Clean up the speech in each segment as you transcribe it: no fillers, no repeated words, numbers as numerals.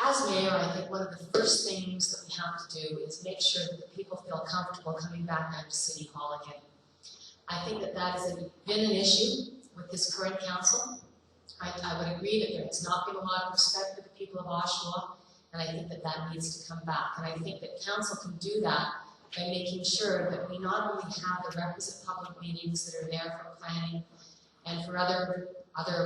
As mayor, I think one of the first things that we have to do is make sure that the people feel comfortable coming back down to City Hall again. I think that that has been an issue with this current council. I would agree that there has not been a lot of respect for the people of Oshawa, and I think that that needs to come back. And I think that council can do that by making sure that we not only have the requisite public meetings that are there for planning and for other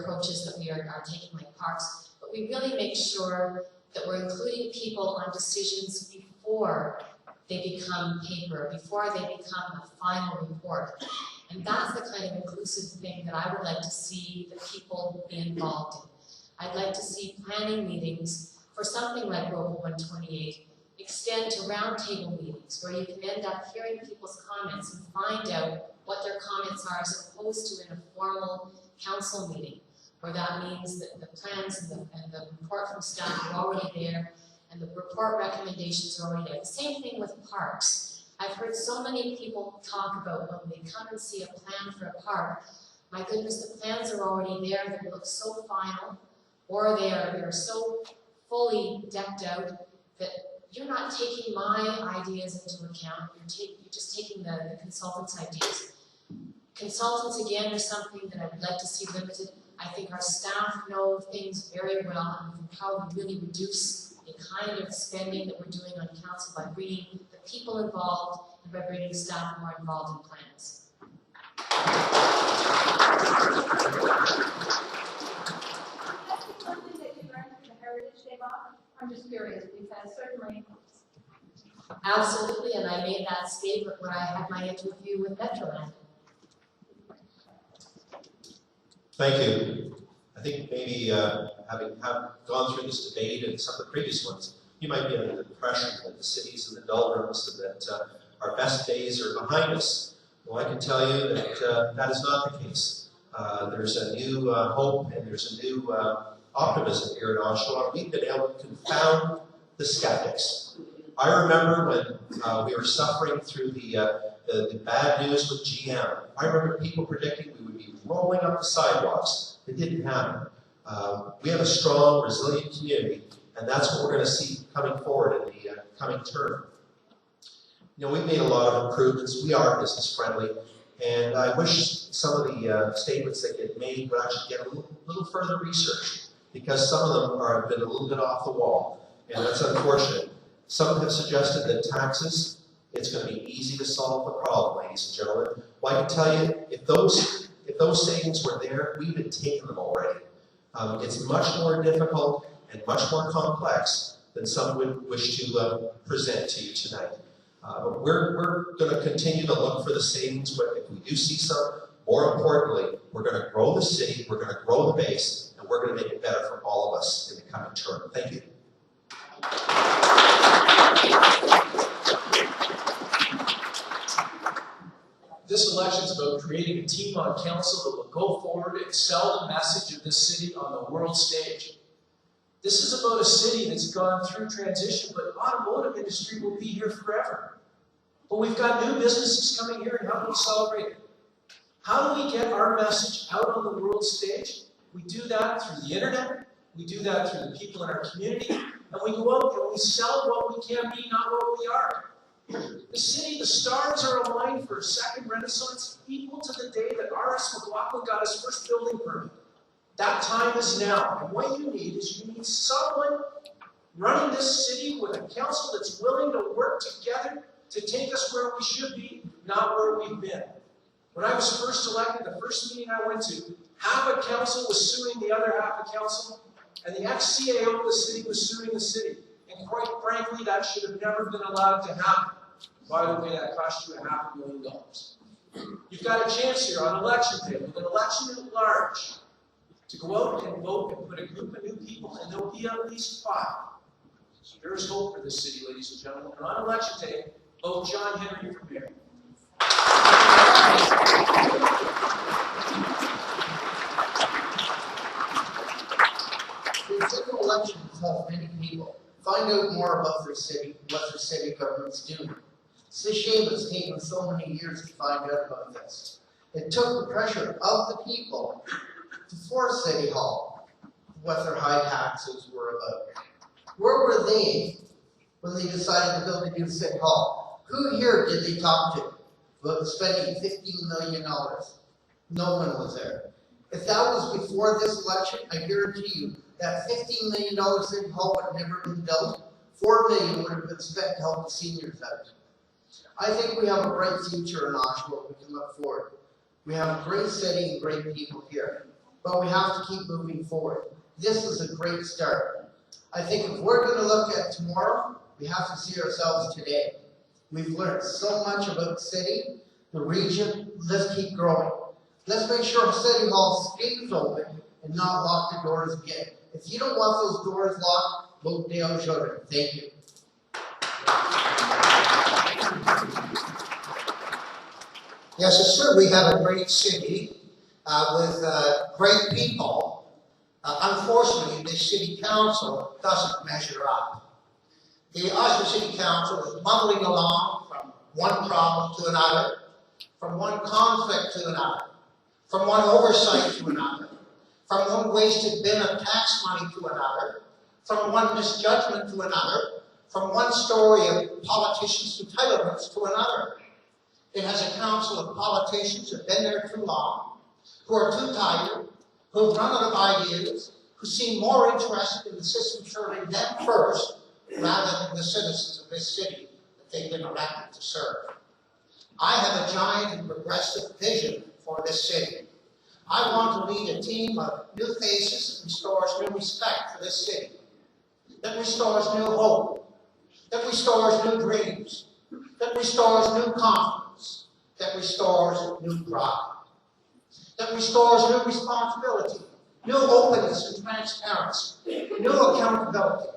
approaches that we are taking like parks, but we really make sure that we're including people on decisions before they become paper, before they become a final report. And that's the kind of inclusive thing that I would like to see the people be involved in. I'd like to see planning meetings for something like Local 128 extend to roundtable meetings where you can end up hearing people's comments and find out what their comments are as opposed to in a formal council meeting, where that means that the plans and the report from staff are already there and the report recommendations are already there. The same thing with parks. I've heard so many people talk about when they come and see a plan for a park, my goodness, the plans are already there, they look so final, or they're so fully decked out that you're not taking my ideas into account, you're just taking the consultants' ideas. Consultants, again, are something that I would like to see limited. I think our staff know things very well, and we can probably really reduce the kind of spending that we're doing on council by bringing the people involved and by bringing staff more involved in plans. Something that you learned from the Heritage Day, Bob? I'm just curious because certainly. Absolutely, and I made that statement when I had my interview with Metroland. Thank you. I think maybe having gone through this debate and some of the previous ones, you might be under the impression that the cities and the doldrums and that our best days are behind us. Well, I can tell you that that is not the case. There's a new hope and there's a new optimism here in Oshawa. We've been able to confound the skeptics. I remember when we were suffering through the bad news with GM. I remember people predicting we would be rolling up the sidewalks. It didn't happen. We have a strong, resilient community, and that's what we're going to see coming forward in the coming term. You know, we've made a lot of improvements. We are business friendly, and I wish some of the statements that get made would actually get a little further research, because some of them have been a little bit off the wall, and that's unfortunate. Some have suggested that taxes, it's going to be easy to solve the problem, ladies and gentlemen. Well, I can tell you, if those savings were there, we've been taking them already. It's much more difficult and much more complex than some would wish to present to you tonight. But we're going to continue to look for the savings, but if we do see some, more importantly, we're going to grow the city, we're going to grow the base, and we're going to make it better for all of us in the coming term. Thank you. This election is about creating a team on council that will go forward and sell the message of this city on the world stage. This is about a city that's gone through transition, but the automotive industry will be here forever. But we've got new businesses coming here, and how do we celebrate it? How do we get our message out on the world stage? We do that through the internet, we do that through the people in our community, and we go out and we sell what we can be, not what we are. The city, the stars are aligned for a second renaissance, equal to the day that R.S. McLaughlin got his first building permit. That time is now. And what you need is you need someone running this city with a council that's willing to work together to take us where we should be, not where we've been. When I was first elected, the first meeting I went to, half a council was suing the other half a council, and the ex-CAO of the city was suing the city. And quite frankly, that should have never been allowed to happen. By the way, that cost you $500,000. You've got a chance here on election day, with an election at large, to go out and vote and put a group of new people, and there'll be at least 5. So there's hope for this city, ladies and gentlemen. And on election day, vote John Henry for mayor. The simple election has helped many people find out more about their city, what their city government's doing. It's a shame it's taken so many years to find out about this. It took the pressure of the people to force City Hall what their high taxes were about. Where were they when they decided to build a new city hall? Who here did they talk to about spending $15 million? No one was there. If that was before this election, I guarantee you that $15 million city hall would have never been built. $4 million would have been spent to help the seniors out. I think we have a bright future in Oshawa. We can look forward. We have a great city and great people here, but we have to keep moving forward. This is a great start. I think if we're going to look at tomorrow, we have to see ourselves today. We've learned so much about the city, the region. Let's keep growing. Let's make sure City Hall stays open and not lock the doors again. If you don't want those doors locked, vote Dale Jordan. Thank you. Yes, it's true. We have a great city with great people. Unfortunately, the city council doesn't measure up. The Oshawa City Council is muddling along from one problem to another, from one conflict to another, from one oversight to another, from one wasted bin of tax money to another, from one misjudgment to another, from one story of politicians' entitlements to another. It has a council of politicians who have been there too long, who are too tired, who have run out of ideas, who seem more interested in the system serving them first rather than the citizens of this city that they've been elected to serve. I have a giant and progressive vision for this city. I want to lead a team of new faces that restores new respect for this city, that restores new hope, that restores new dreams, that restores new confidence, that restores new pride, that restores new responsibility, new openness and transparency, new accountability,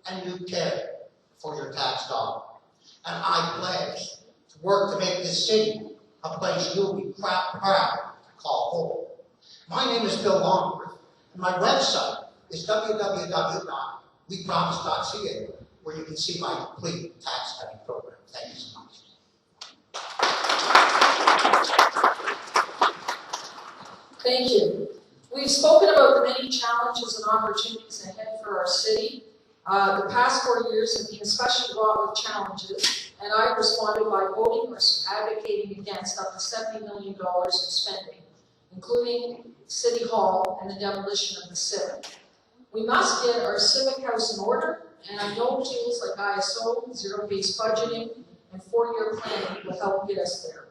and new care for your tax dollar. And I pledge to work to make this city a place you'll be proud to call home. My name is Bill Longworth, and my website is www.wepromise.ca, where you can see my complete tax study program. Thank you so much. Thank you. We've spoken about the many challenges and opportunities ahead for our city. The past 4 years have been especially wrought with challenges, and I responded by voting or advocating against up to $70 million in spending, including City Hall and the demolition of the Civic. We must get our Civic House in order, and I know tools like ISO, zero-based budgeting, and 4-year planning will help get us there.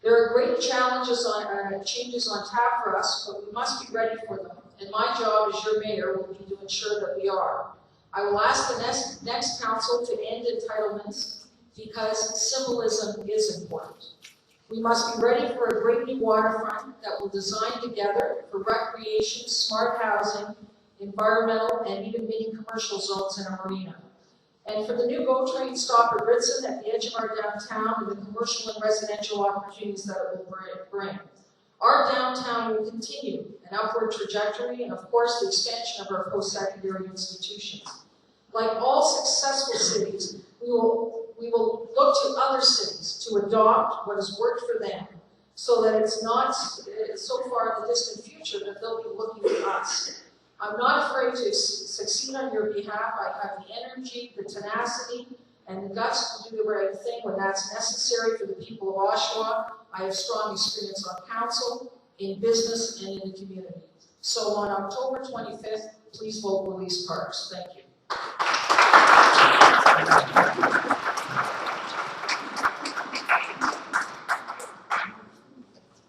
There are great challenges changes on tap for us, but we must be ready for them, and my job as your mayor will be to ensure that we are. I will ask the next council to end entitlements because symbolism is important. We must be ready for a great new waterfront that will design together for recreation, smart housing, environmental, and even mini commercial zones in a marina. And for the new GO train stop at Ritson at the edge of our downtown and the commercial and residential opportunities that it will bring. Our downtown will continue an upward trajectory and of course the expansion of our post-secondary institutions. Like all successful cities, we will look to other cities to adopt what has worked for them so that it's not so far in the distant future that they'll be looking to us. I'm not afraid to succeed on your behalf. I have the energy, the tenacity, and the guts to do the right thing when that's necessary for the people of Oshawa. I have strong experience on council, in business, and in the community. So on October 25th, please vote Louise Parks. Thank you.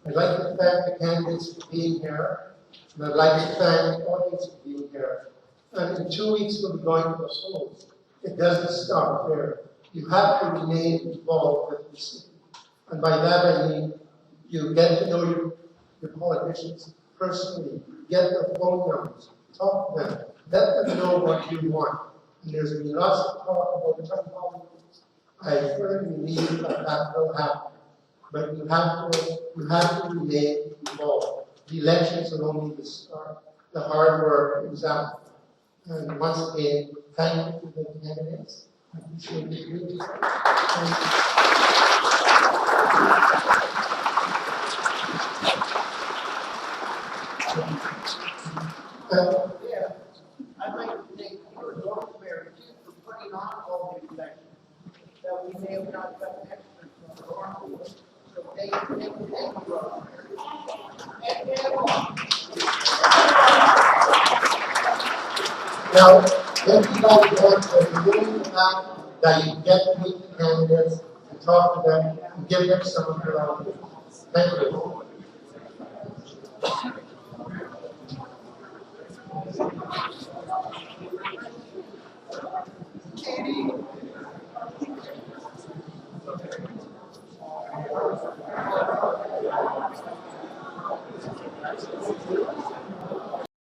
I'd like to thank the candidates for being here, and I'd like to thank the audience for being here. And in 2 weeks, we'll be going to the polls. It doesn't stop there. You have to remain involved with the city. And by that I mean you get to know your politicians personally, get their phone numbers, talk to them, let them know what you want. And there's been lots of talk about the politics. I firmly believe that will happen. But you have to remain involved. The elections are only the start. The hard work is out. And once again, thank you to the candidates. I appreciate you. Yeah, I'd like to thank you, North Mayor, too. they have not got extras from Northwood, so they go up there. And now, everybody wants to remove the fact that you get to meet the candidates and talk to them and give them some of your own. Thank you.